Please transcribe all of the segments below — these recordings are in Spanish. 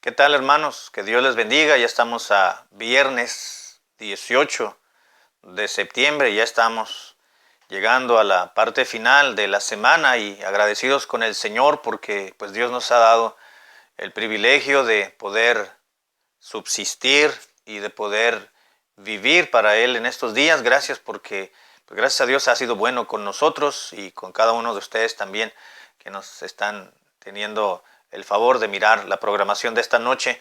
¿Qué tal, hermanos? Que Dios les bendiga. Ya estamos a viernes 18 de septiembre. Ya estamos llegando a la parte final de la semana y agradecidos con el Señor porque pues Dios nos ha dado el privilegio de poder subsistir y de poder vivir para Él en estos días. Gracias porque pues gracias a Dios ha sido bueno con nosotros y con cada uno de ustedes también que nos están teniendo el favor de mirar la programación de esta noche.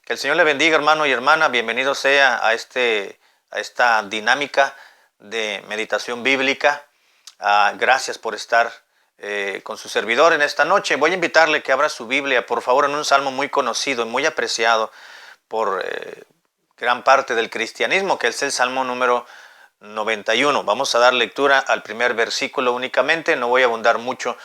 Que el Señor le bendiga, hermano y hermana. Bienvenido sea a esta dinámica de meditación bíblica. Gracias por estar con su servidor en esta noche. Voy a invitarle que abra su Biblia, por favor, en un salmo muy conocido y muy apreciado por gran parte del cristianismo, que es el Salmo número 91. Vamos a dar lectura al primer versículo únicamente. No voy a abundar mucho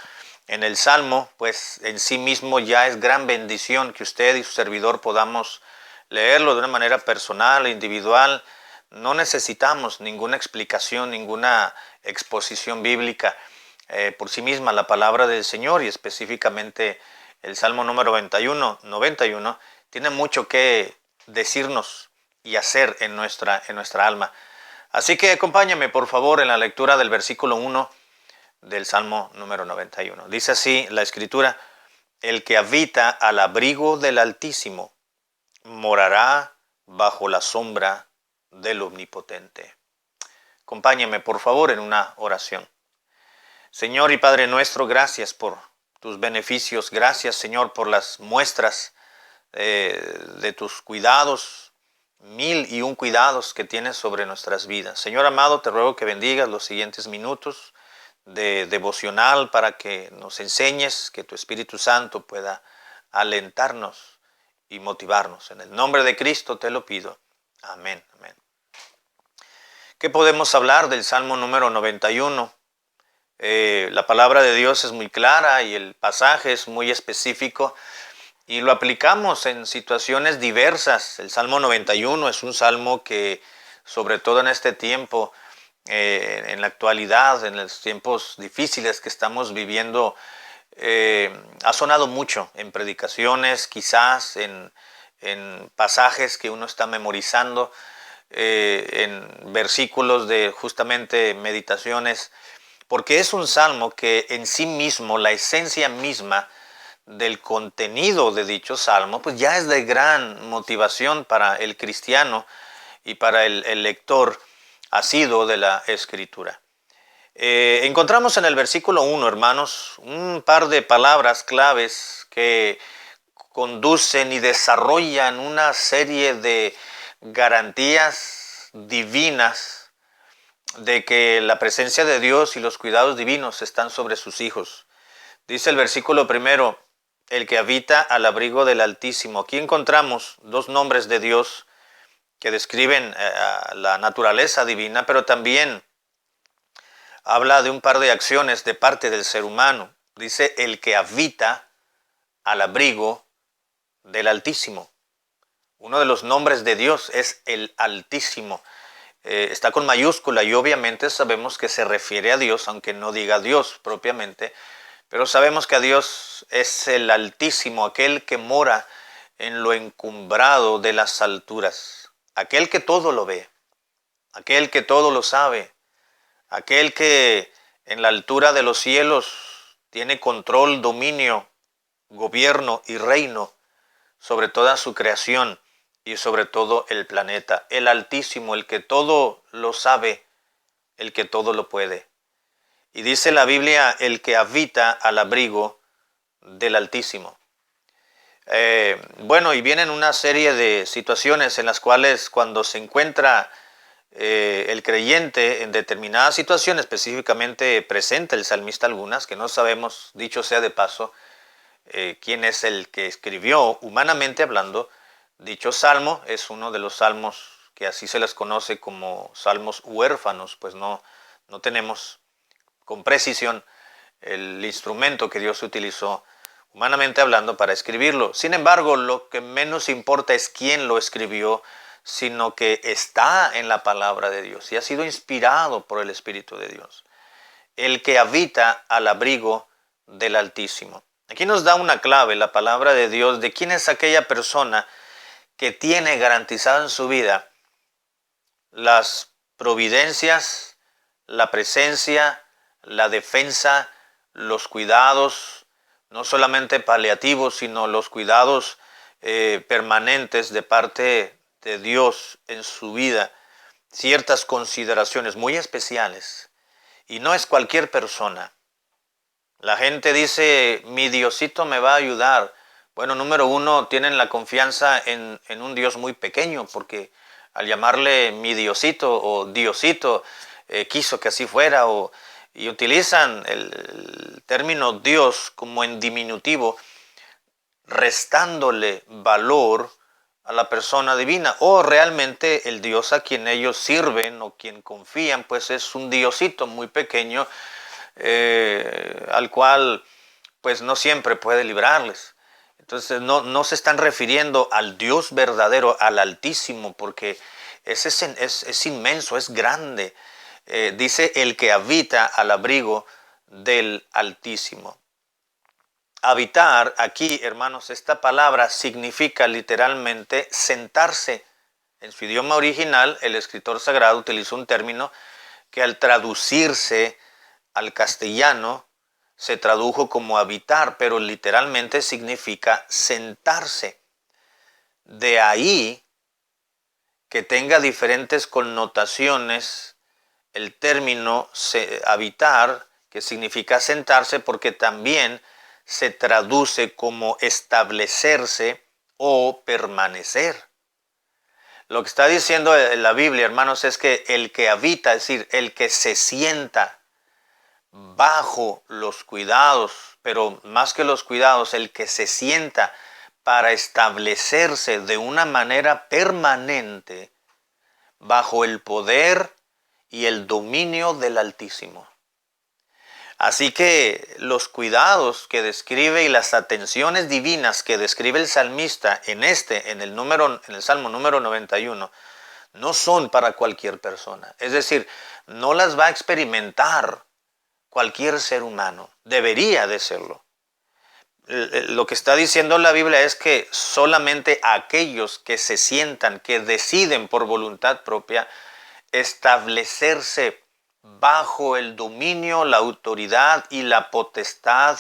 en el Salmo, pues en sí mismo ya es gran bendición que usted y su servidor podamos leerlo de una manera personal, individual. No necesitamos ninguna explicación, ninguna exposición bíblica por sí misma. La palabra del Señor y específicamente el Salmo número 91 tiene mucho que decirnos y hacer en nuestra alma. Así que acompáñame por favor en la lectura del versículo 1 del Salmo número 91. Dice así la Escritura: el que habita al abrigo del Altísimo morará bajo la sombra del Omnipotente. Acompáñame por favor en una oración. Señor y Padre nuestro, gracias por tus beneficios, gracias Señor por las muestras de tus cuidados, 1001 cuidados que tienes sobre nuestras vidas. Señor amado, te ruego que bendigas los siguientes minutos de devocional para que nos enseñes, que tu Espíritu Santo pueda alentarnos y motivarnos. En el nombre de Cristo te lo pido. Amén. Amén. ¿Qué podemos hablar del Salmo número 91? La palabra de Dios es muy clara y el pasaje es muy específico y lo aplicamos en situaciones diversas. El Salmo 91 es un salmo que, sobre todo en este tiempo, en la actualidad, en los tiempos difíciles que estamos viviendo, ha sonado mucho en predicaciones, quizás en pasajes que uno está memorizando, en versículos de justamente meditaciones, porque es un salmo que en sí mismo, la esencia misma del contenido de dicho salmo, pues ya es de gran motivación para el cristiano y para el lector asiduo de la Escritura. Encontramos en el versículo 1, hermanos, un par de palabras claves que conducen y desarrollan una serie de garantías divinas de que la presencia de Dios y los cuidados divinos están sobre sus hijos. Dice el versículo primero: el que habita al abrigo del Altísimo. Aquí encontramos dos nombres de Dios que describen la naturaleza divina, pero también habla de un par de acciones de parte del ser humano. Dice el que habita al abrigo del Altísimo. Uno de los nombres de Dios es el Altísimo. Está con mayúscula y obviamente sabemos que se refiere a Dios, aunque no diga Dios propiamente, pero sabemos que a Dios es el Altísimo, aquel que mora en lo encumbrado de las alturas, aquel que todo lo ve, aquel que todo lo sabe, aquel que en la altura de los cielos tiene control, dominio, gobierno y reino sobre toda su creación y sobre todo el planeta. El Altísimo, el que todo lo sabe, el que todo lo puede. Y dice la Biblia, el que habita al abrigo del Altísimo. Bueno, y vienen una serie de situaciones en las cuales cuando se encuentra el creyente en determinada situación, específicamente presenta el salmista algunas, que no sabemos, dicho sea de paso, quién es el que escribió, humanamente hablando, dicho salmo. Es uno de los salmos que así se les conoce como salmos huérfanos, pues no tenemos con precisión el instrumento que Dios utilizó humanamente hablando para escribirlo. Sin embargo, lo que menos importa es quién lo escribió, sino que está en la palabra de Dios y ha sido inspirado por el Espíritu de Dios. El que habita al abrigo del Altísimo. Aquí nos da una clave, la palabra de Dios, de quién es aquella persona que tiene garantizado en su vida las providencias, la presencia, la defensa, los cuidados, no solamente paliativos, sino los cuidados permanentes de parte de Dios en su vida, ciertas consideraciones muy especiales. Y no es cualquier persona. La gente dice, mi Diosito me va a ayudar. Bueno, número uno, tienen la confianza en un Dios muy pequeño, porque al llamarle mi Diosito o Diosito, quiso que así fuera, y utilizan el término Dios como en diminutivo, restándole valor a la persona divina, o realmente el Dios a quien ellos sirven o quien confían, pues es un Diosito muy pequeño, al cual pues no siempre puede librarles. Entonces no se están refiriendo al Dios verdadero, al Altísimo, porque es inmenso, es grande. Dice el que habita al abrigo del Altísimo. Habitar, aquí, hermanos, esta palabra significa literalmente sentarse. En su idioma original, el escritor sagrado utilizó un término que al traducirse al castellano se tradujo como habitar, pero literalmente significa sentarse. De ahí que tenga diferentes connotaciones el término habitar, que significa sentarse, porque también se traduce como establecerse o permanecer. Lo que está diciendo la Biblia, hermanos, es que el que habita, es decir, el que se sienta bajo los cuidados, pero más que los cuidados, el que se sienta para establecerse de una manera permanente bajo el poder y el dominio del Altísimo. Así que los cuidados que describe y las atenciones divinas que describe el salmista en el Salmo número 91, no son para cualquier persona. Es decir, no las va a experimentar cualquier ser humano. Debería de serlo. Lo que está diciendo la Biblia es que solamente aquellos que se sientan, que deciden por voluntad propia establecerse bajo el dominio, la autoridad y la potestad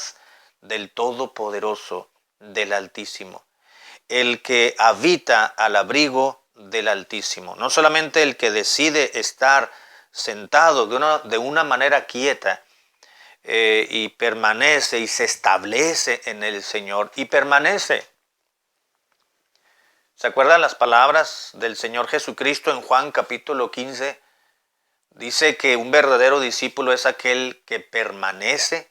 del Todopoderoso, del Altísimo. El que habita al abrigo del Altísimo. No solamente el que decide estar sentado de una manera quieta, y permanece y se establece en el Señor y permanece. ¿Se acuerdan las palabras del Señor Jesucristo en Juan capítulo 15? Dice que un verdadero discípulo es aquel que permanece,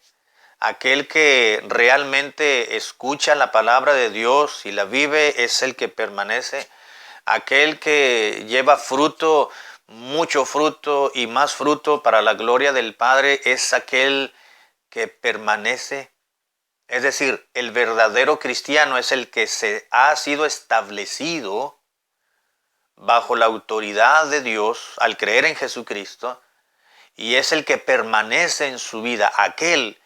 aquel que realmente escucha la palabra de Dios y la vive, es el que permanece. Aquel que lleva fruto, mucho fruto y más fruto para la gloria del Padre, es aquel que permanece. Es decir, el verdadero cristiano es el que ha sido establecido bajo la autoridad de Dios al creer en Jesucristo, y es el que permanece en su vida, aquel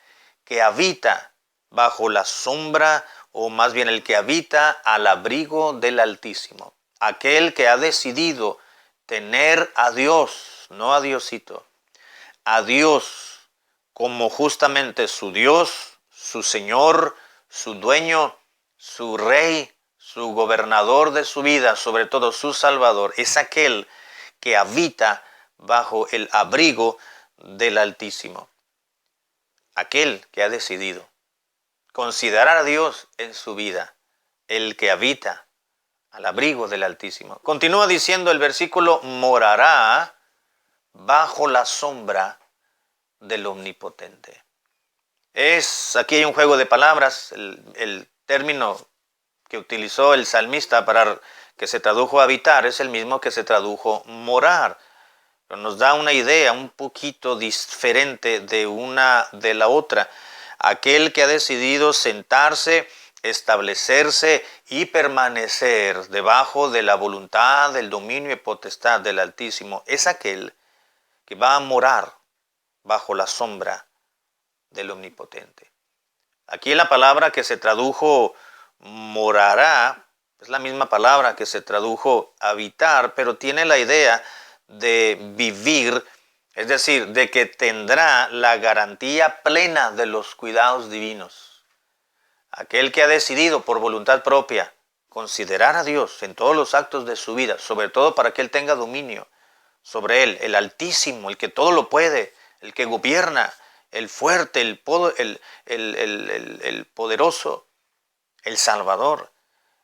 que habita bajo la sombra, o más bien el que habita al abrigo del Altísimo, aquel que ha decidido tener a Dios, no a Diosito, a Dios como justamente su Dios, su Señor, su dueño, su Rey, su gobernador de su vida, sobre todo su Salvador. Es aquel que habita bajo el abrigo del Altísimo. Aquel que ha decidido considerar a Dios en su vida, el que habita al abrigo del Altísimo. Continúa diciendo el versículo, morará bajo la sombra del Omnipotente. Aquí hay un juego de palabras. El término que utilizó el salmista para que se tradujo habitar es el mismo que se tradujo morar. Pero nos da una idea un poquito diferente de la otra. Aquel que ha decidido sentarse, establecerse y permanecer debajo de la voluntad, del dominio y potestad del Altísimo, es aquel que va a morar bajo la sombra del Omnipotente. Aquí la palabra que se tradujo morará es la misma palabra que se tradujo habitar, pero tiene la idea de vivir, es decir, de que tendrá la garantía plena de los cuidados divinos. Aquel que ha decidido por voluntad propia considerar a Dios en todos los actos de su vida, sobre todo para que Él tenga dominio sobre Él, el Altísimo, el que todo lo puede, el que gobierna, el fuerte, el poderoso, el Salvador,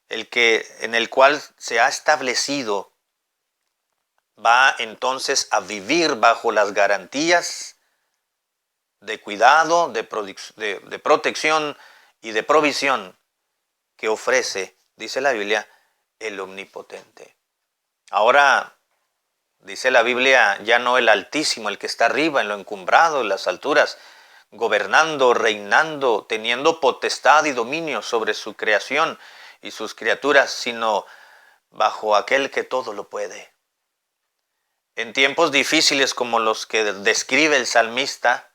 el que en el cual se ha establecido, va entonces a vivir bajo las garantías de cuidado, de protección y de provisión que ofrece, dice la Biblia, el Omnipotente. Ahora, dice la Biblia, ya no el Altísimo, el que está arriba en lo encumbrado, en las alturas, gobernando, reinando, teniendo potestad y dominio sobre su creación y sus criaturas, sino bajo aquel que todo lo puede. En tiempos difíciles como los que describe el salmista,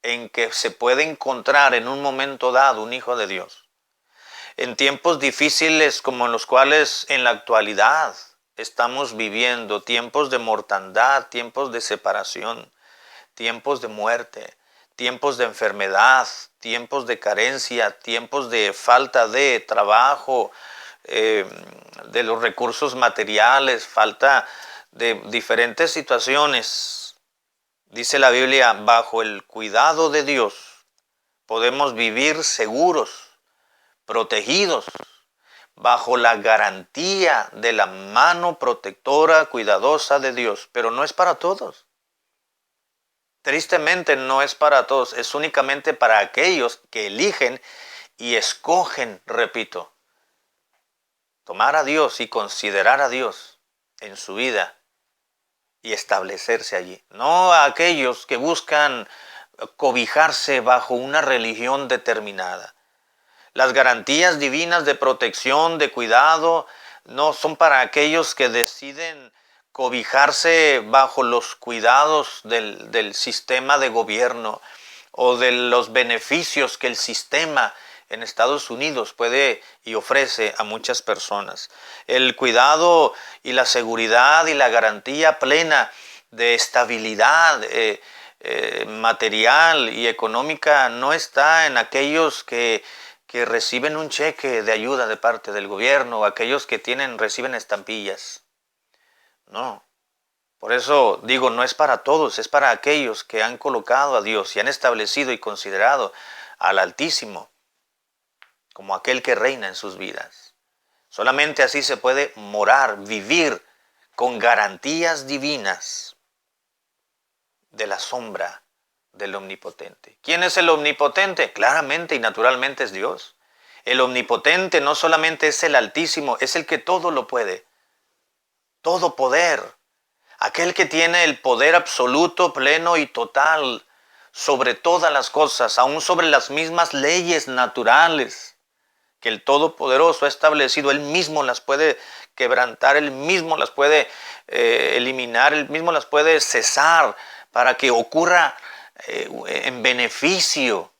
en que se puede encontrar en un momento dado un hijo de Dios, en tiempos difíciles como los cuales en la actualidad estamos viviendo, tiempos de mortandad, tiempos de separación, tiempos de muerte, tiempos de enfermedad, tiempos de carencia, tiempos de falta de trabajo, de los recursos materiales, falta de diferentes situaciones. Dice la Biblia, bajo el cuidado de Dios podemos vivir seguros, protegidos, bajo la garantía de la mano protectora, cuidadosa de Dios. Pero no es para todos. Tristemente no es para todos, es únicamente para aquellos que eligen y escogen, repito, tomar a Dios y considerar a Dios en su vida y establecerse allí. No a aquellos que buscan cobijarse bajo una religión determinada. Las garantías divinas de protección, de cuidado, no son para aquellos que deciden cobijarse bajo los cuidados del sistema de gobierno o de los beneficios que el sistema en Estados Unidos puede y ofrece a muchas personas. El cuidado y la seguridad y la garantía plena de estabilidad material y económica no está en aquellos que reciben un cheque de ayuda de parte del gobierno, o aquellos que reciben estampillas. No. Por eso digo, no es para todos, es para aquellos que han colocado a Dios y han establecido y considerado al Altísimo como aquel que reina en sus vidas. Solamente así se puede morar, vivir con garantías divinas de la sombra del Omnipotente. ¿Quién es el Omnipotente? Claramente y naturalmente es Dios. El Omnipotente no solamente es el Altísimo, es el que todo lo puede. Todo poder. Aquel que tiene el poder absoluto, pleno y total sobre todas las cosas, aún sobre las mismas leyes naturales que el Todopoderoso ha establecido. Él mismo las puede quebrantar, Él mismo las puede eliminar, Él mismo las puede cesar para que ocurra en beneficio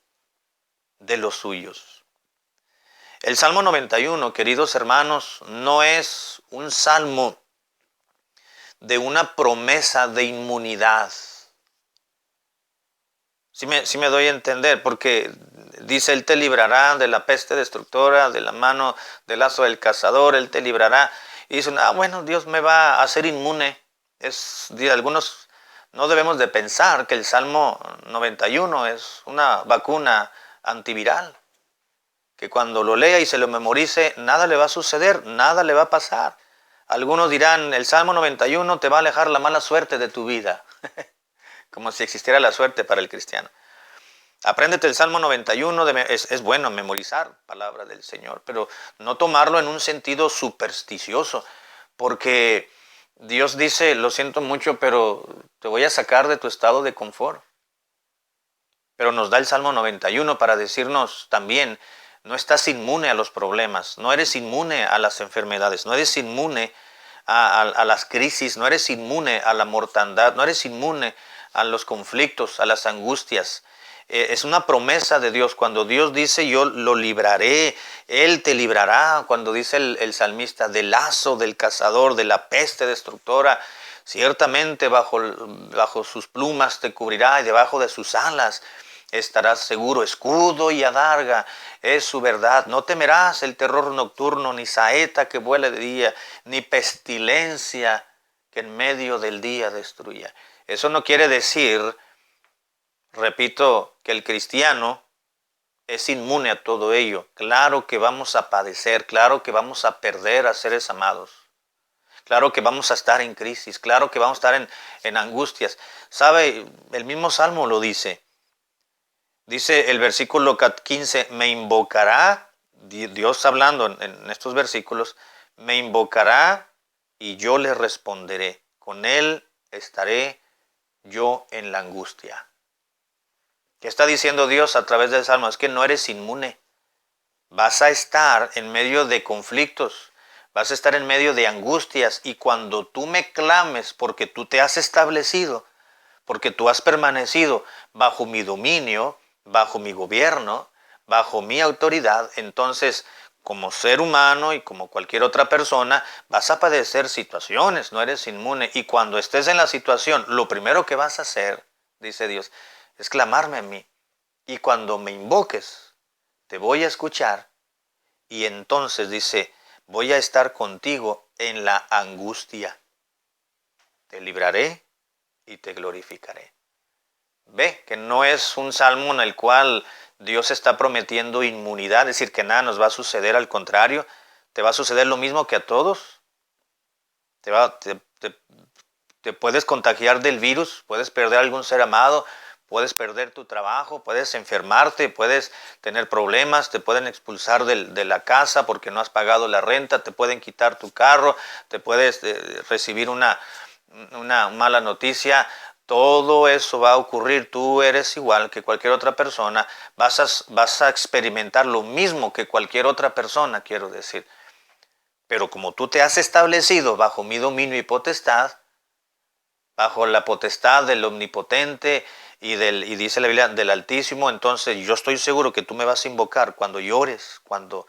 de los suyos. El Salmo 91, queridos hermanos, no es un salmo de una promesa de inmunidad. Sí me doy a entender, porque dice, Él te librará de la peste destructora, de la mano del lazo del cazador, Él te librará. Y dicen, bueno, Dios me va a hacer inmune. Algunos no debemos de pensar que el Salmo 91 es una vacuna antiviral, que cuando lo lea y se lo memorice, nada le va a suceder, nada le va a pasar. Algunos dirán, el Salmo 91 te va a alejar la mala suerte de tu vida, como si existiera la suerte para el cristiano. Apréndete el Salmo 91, es bueno memorizar palabra del Señor, pero no tomarlo en un sentido supersticioso, porque Dios dice, lo siento mucho, pero te voy a sacar de tu estado de confort. Pero nos da el Salmo 91 para decirnos también, no estás inmune a los problemas, no eres inmune a las enfermedades, no eres inmune a las crisis, no eres inmune a la mortandad, no eres inmune a los conflictos, a las angustias. Es una promesa de Dios. Cuando Dios dice yo lo libraré, Él te librará. Cuando dice el salmista del lazo del cazador, de la peste destructora, ciertamente bajo sus plumas te cubrirá y debajo de sus alas estarás seguro. Escudo y adarga es su verdad. No temerás el terror nocturno, ni saeta que vuele de día, ni pestilencia que en medio del día destruya. Eso no quiere decir, repito, que el cristiano es inmune a todo ello. Claro que vamos a padecer, claro que vamos a perder a seres amados. Claro que vamos a estar en crisis, claro que vamos a estar en angustias. ¿Sabe? El mismo Salmo lo dice. Dice el versículo 15, me invocará, Dios hablando en estos versículos, me invocará y yo le responderé. Con él estaré yo en la angustia. ¿Qué está diciendo Dios a través del Salmo? Es que no eres inmune. Vas a estar en medio de conflictos, vas a estar en medio de angustias, y cuando tú me clames porque tú te has establecido, porque tú has permanecido bajo mi dominio, bajo mi gobierno, bajo mi autoridad, entonces como ser humano y como cualquier otra persona vas a padecer situaciones, no eres inmune. Y cuando estés en la situación, lo primero que vas a hacer, dice Dios, es clamarme a mí. Y cuando me invoques, te voy a escuchar, y entonces dice, voy a estar contigo en la angustia. Te libraré y te glorificaré. Ve que no es un salmo en el cual Dios está prometiendo inmunidad, es decir, que nada nos va a suceder. Al contrario, te va a suceder lo mismo que a todos. Te puedes contagiar del virus, puedes perder a algún ser amado, puedes perder tu trabajo, puedes enfermarte, puedes tener problemas, te pueden expulsar de la casa porque no has pagado la renta, te pueden quitar tu carro, te puedes recibir una mala noticia. Todo eso va a ocurrir. Tú eres igual que cualquier otra persona, vas a experimentar lo mismo que cualquier otra persona, quiero decir. Pero como tú te has establecido bajo mi dominio y potestad, bajo la potestad del omnipotente y dice la Biblia, del Altísimo, entonces yo estoy seguro que tú me vas a invocar cuando llores, cuando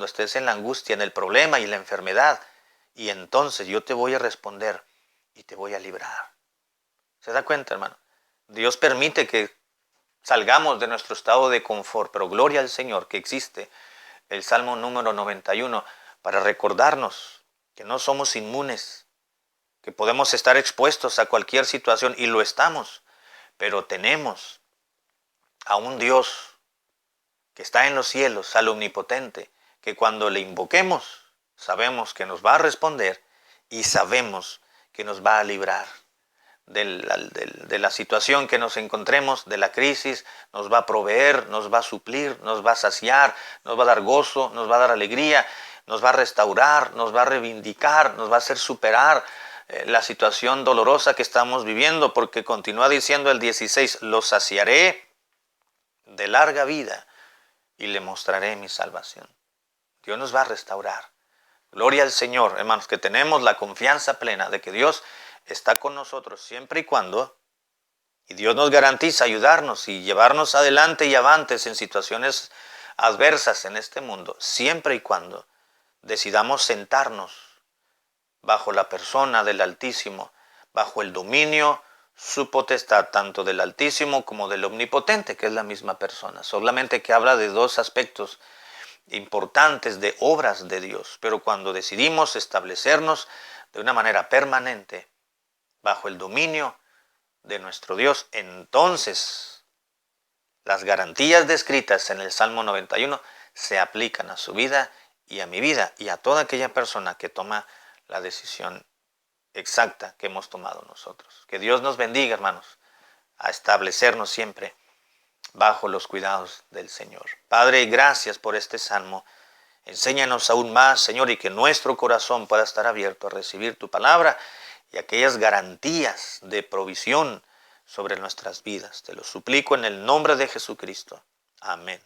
estés en la angustia, en el problema y en la enfermedad, y entonces yo te voy a responder y te voy a librar. ¿Se da cuenta, hermano? Dios permite que salgamos de nuestro estado de confort, pero gloria al Señor que existe el Salmo número 91 para recordarnos que no somos inmunes, que podemos estar expuestos a cualquier situación, y lo estamos, pero tenemos a un Dios que está en los cielos, al omnipotente, que cuando le invoquemos sabemos que nos va a responder y sabemos que nos va a librar de la situación que nos encontremos, de la crisis. Nos va a proveer, nos va a suplir, nos va a saciar, nos va a dar gozo, nos va a dar alegría, nos va a restaurar, nos va a reivindicar, nos va a hacer superar la situación dolorosa que estamos viviendo, porque continúa diciendo el 16, los saciaré de larga vida y le mostraré mi salvación. Dios nos va a restaurar. Gloria al Señor, hermanos, que tenemos la confianza plena de que Dios está con nosotros siempre y cuando, y Dios nos garantiza ayudarnos y llevarnos adelante y avantes en situaciones adversas en este mundo, siempre y cuando decidamos sentarnos bajo la persona del Altísimo, bajo el dominio, su potestad, tanto del Altísimo como del Omnipotente, que es la misma persona. Solamente que habla de dos aspectos importantes de obras de Dios, pero cuando decidimos establecernos de una manera permanente bajo el dominio de nuestro Dios, entonces las garantías descritas en el Salmo 91 se aplican a su vida y a mi vida y a toda aquella persona que toma la decisión exacta que hemos tomado nosotros. Que Dios nos bendiga, hermanos, a establecernos siempre bajo los cuidados del Señor. Padre, gracias por este salmo. Enséñanos aún más, Señor, y que nuestro corazón pueda estar abierto a recibir tu palabra y aquellas garantías de provisión sobre nuestras vidas. Te lo suplico en el nombre de Jesucristo. Amén.